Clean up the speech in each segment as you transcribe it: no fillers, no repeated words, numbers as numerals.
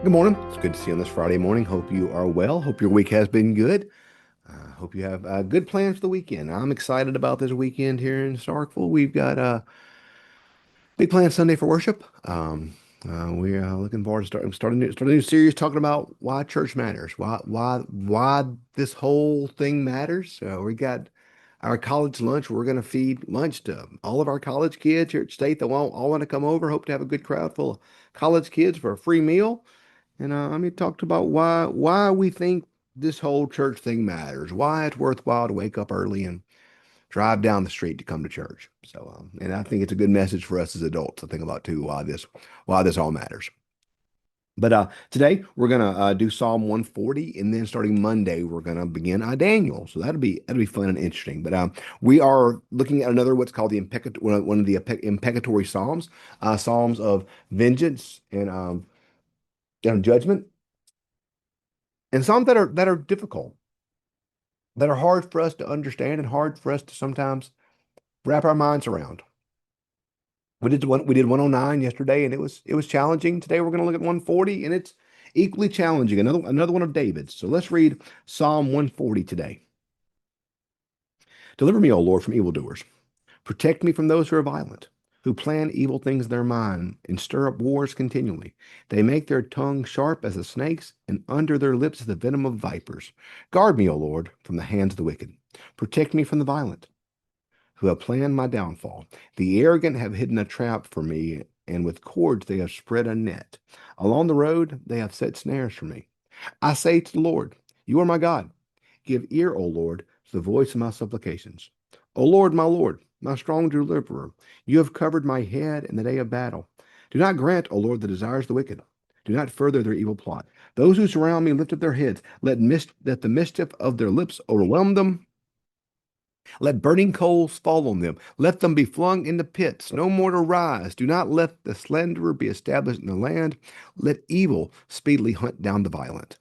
Good morning. It's good to see you on this Friday morning. Hope you are well. Hope your week has been good. Hope you have good plans for the weekend. I'm excited about this weekend here in Starkville. We've got big plans Sunday for worship. We are looking forward to start a new series talking about why church matters, why this whole thing matters. We got our college lunch. We're going to feed lunch to all of our college kids here at State that all want to come over. Hope to have a good crowd full of college kids for a free meal. And I mean, talked about why we think this whole church thing matters, why it's worthwhile to wake up early and drive down the street to come to church. And I think it's a good message for us as adults to think about too, why this all matters. But today we're gonna do Psalm 140, and then starting Monday we're gonna begin Daniel. So that'll be fun and interesting. But we are looking at another what's called the one of the imprecatory psalms, psalms of vengeance and judgment, and psalms that are difficult, that are hard for us to understand and hard for us to sometimes wrap our minds around. We did 109 yesterday, and it was challenging. Today we're going to look at 140, and it's equally challenging. Another one of David's. So let's read Psalm 140 today. Deliver me, O Lord, from evildoers. Protect me from those who are violent, who plan evil things in their mind and stir up wars continually. They make their tongue sharp as a snake's, and under their lips is the venom of vipers. Guard me, O Lord, from the hands of the wicked. Protect me from the violent, who have planned my downfall. The arrogant have hidden a trap for me, and with cords they have spread a net. Along the road they have set snares for me. I say to the Lord, You are my God. Give ear, O Lord, to the voice of my supplications. O Lord, my strong deliverer, you have covered my head in the day of battle. Do not grant, O Lord, the desires of the wicked. Do not further their evil plot. Those who surround me lift up their heads. Let the mischief of their lips overwhelm them. Let burning coals fall on them. Let them be flung into pits, no more to rise. Do not let the slanderer be established in the land. Let evil speedily hunt down the violent.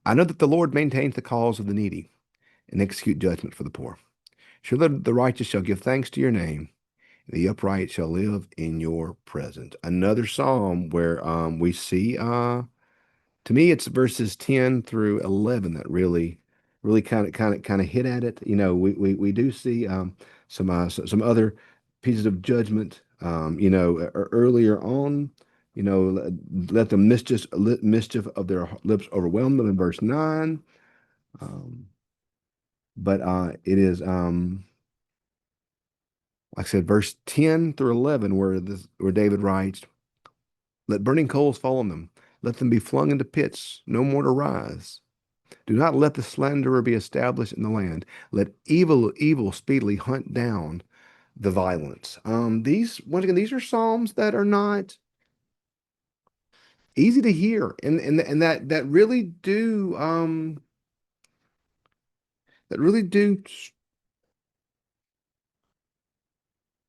I know that the Lord maintains the cause of the needy and execute judgment for the poor. Surely the righteous shall give thanks to your name. The upright shall live in your presence. Another psalm where we see, to me, it's verses 10 through 11 that really kind of hit at it. We do see some other pieces of judgment. Earlier on, let the mischief of their lips overwhelm them in verse 9. Um, but it is like I said, verse 10 through 11, where David writes, "Let burning coals fall on them, let them be flung into pits, no more to rise. Do not let the slanderer be established in the land. Let evil speedily hunt down the violence." These once again, these are psalms that are not easy to hear, and that really do.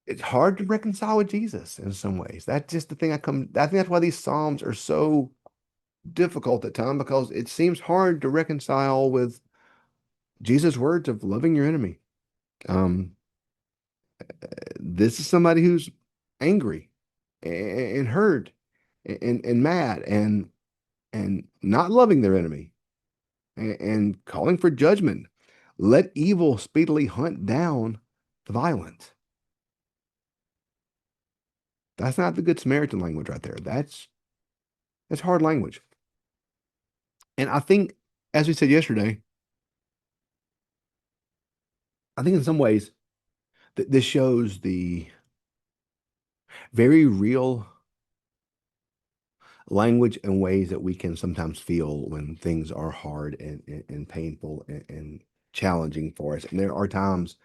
It's hard to reconcile with Jesus in some ways. That's just the thing I think that's why these psalms are so difficult at times, because it seems hard to reconcile with Jesus' words of loving your enemy. Um, this is somebody who's angry and hurt and mad and not loving their enemy and calling for judgment. Let evil speedily hunt down the violent. That's not the Good Samaritan language right there. That's hard language. And I think, as we said yesterday, I think in some ways that this shows the very real language and ways that we can sometimes feel when things are hard and painful and challenging for us. And there are times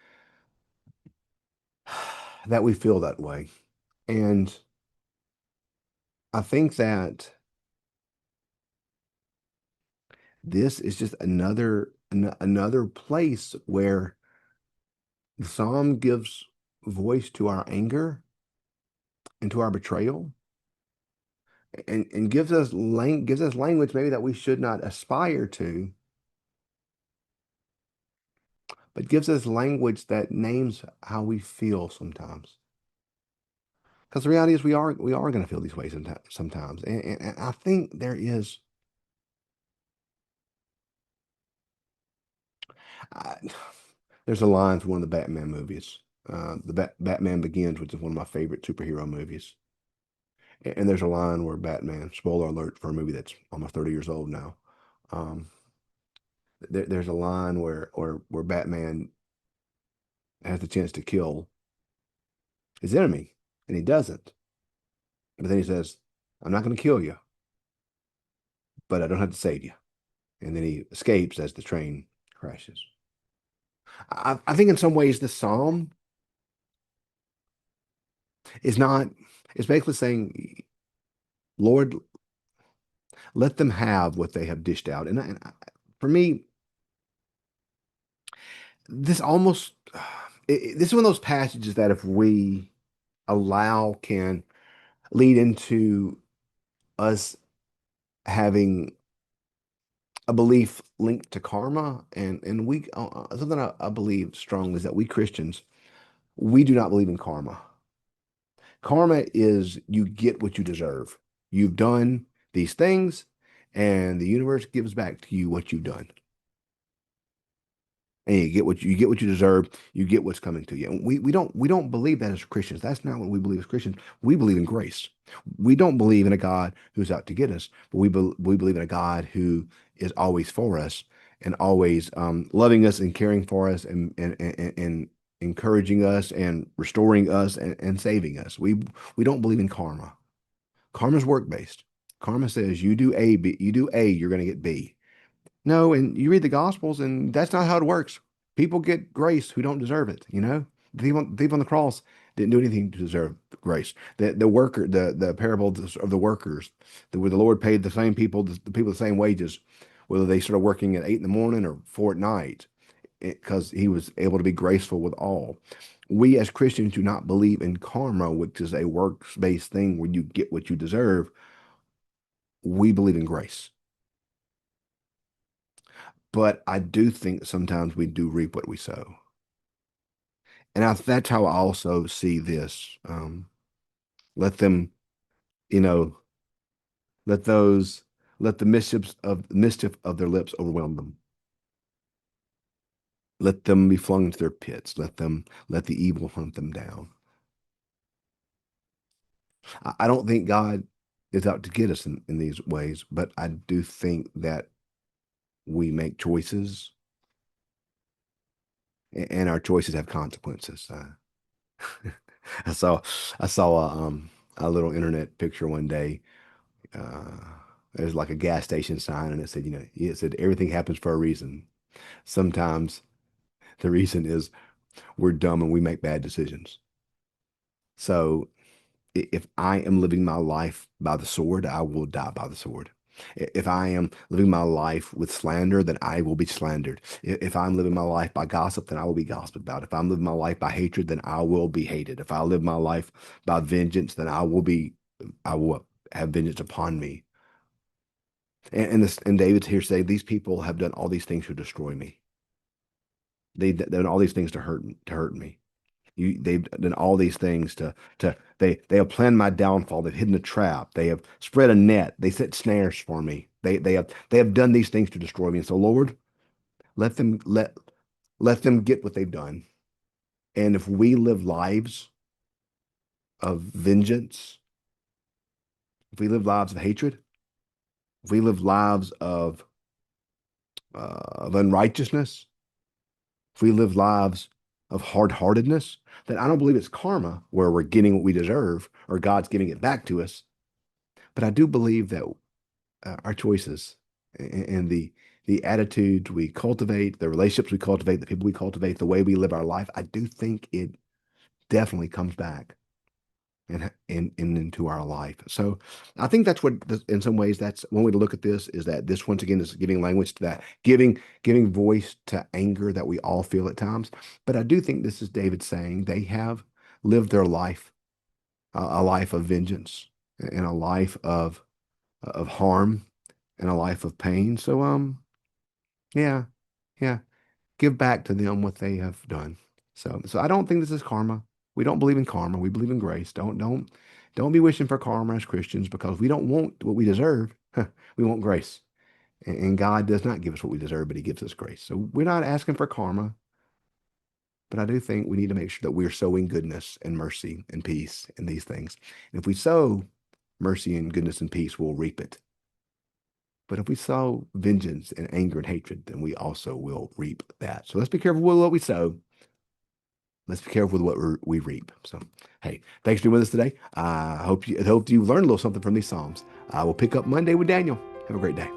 that we feel that way. And I think that this is just another place where the psalm gives voice to our anger and to our betrayal, and gives us language maybe that we should not aspire to, but gives us language that names how we feel sometimes. Because the reality is we are going to feel these ways sometimes, and I think there is. I, there's a line from one of the Batman movies, Batman Begins, which is one of my favorite superhero movies. And there's a line where Batman, spoiler alert for a movie that's almost 30 years old now. Um, there's a line where Batman has the chance to kill his enemy, and he doesn't. But then he says, "I'm not going to kill you, but I don't have to save you." And then he escapes as the train crashes. I think in some ways the psalm is not. It's basically saying, "Lord, let them have what they have dished out." For me, this almost this is one of those passages that if we allow can lead into us having a belief linked to karma and we something I believe strongly is that we Christians we do not believe in karma. Karma is you get what you deserve. You've done these things and the universe gives back to you what you've done. And you get what you deserve. You get what's coming to you. And we don't believe that as Christians. That's not what we believe as Christians. We believe in grace. We don't believe in a God who's out to get us, but we believe in a God who is always for us and always loving us and caring for us and encouraging us and restoring us and saving us. We don't believe in karma. Karma's work based. Karma says you do A, you're going to get B. No, and you read the Gospels, and that's not how it works. People get grace who don't deserve it. The thief on the cross didn't do anything to deserve grace. The parable of the workers, where the Lord paid the people the same wages, whether they started working at 8 in the morning or 4 at night, because He was able to be graceful with all. We as Christians do not believe in karma, which is a works-based thing where you get what you deserve. We believe in grace. But I do think sometimes we do reap what we sow. That's how I also see this. Let them, you know, let those, let the mischief of their lips overwhelm them. Let them be flung into their pits. Let the evil hunt them down. I don't think God is out to get us in these ways, but I do think that we make choices and our choices have consequences. I saw I saw a little internet picture one day. Uh, there's like a gas station sign, and it said, it said everything happens for a reason. Sometimes the reason is we're dumb and we make bad decisions. So if I am living my life by the sword, I will die by the sword. If I am living my life with slander, then I will be slandered. If I'm living my life by gossip, then I will be gossiped about. If I'm living my life by hatred, then I will be hated. If I live my life by vengeance, then I will have vengeance upon me. And David's here saying these people have done all these things to destroy me. They've done all these things to hurt me. They've done all these things they have planned my downfall. They've hidden a trap. They have spread a net. They set snares for me. They have done these things to destroy me. And so, Lord, let them let them get what they've done. And if we live lives of vengeance, if we live lives of hatred, if we live lives of unrighteousness, if we live lives of hard-heartedness, then I don't believe it's karma where we're getting what we deserve or God's giving it back to us. But I do believe that our choices and the attitudes we cultivate, the relationships we cultivate, the people we cultivate, the way we live our life, I do think it definitely comes back and into our life. So I think that's what, in some ways, that's one way to look at this is that this once again is giving language to that, giving voice to anger that we all feel at times. But I do think this is David saying they have lived their life, a life of vengeance and a life of harm and a life of pain. So yeah, yeah, give back to them what they have done. So I don't think this is karma. We don't believe in karma. We believe in grace. Don't be wishing for karma as Christians because we don't want what we deserve. We want grace. And God does not give us what we deserve, but he gives us grace. So we're not asking for karma, but I do think we need to make sure that we're sowing goodness and mercy and peace in these things. And if we sow mercy and goodness and peace, we'll reap it. But if we sow vengeance and anger and hatred, then we also will reap that. So let's be careful with what we sow. Let's be careful with what we reap. So, hey, thanks for being with us today. I hope you learned a little something from these Psalms. We'll pick up Monday with Daniel. Have a great day.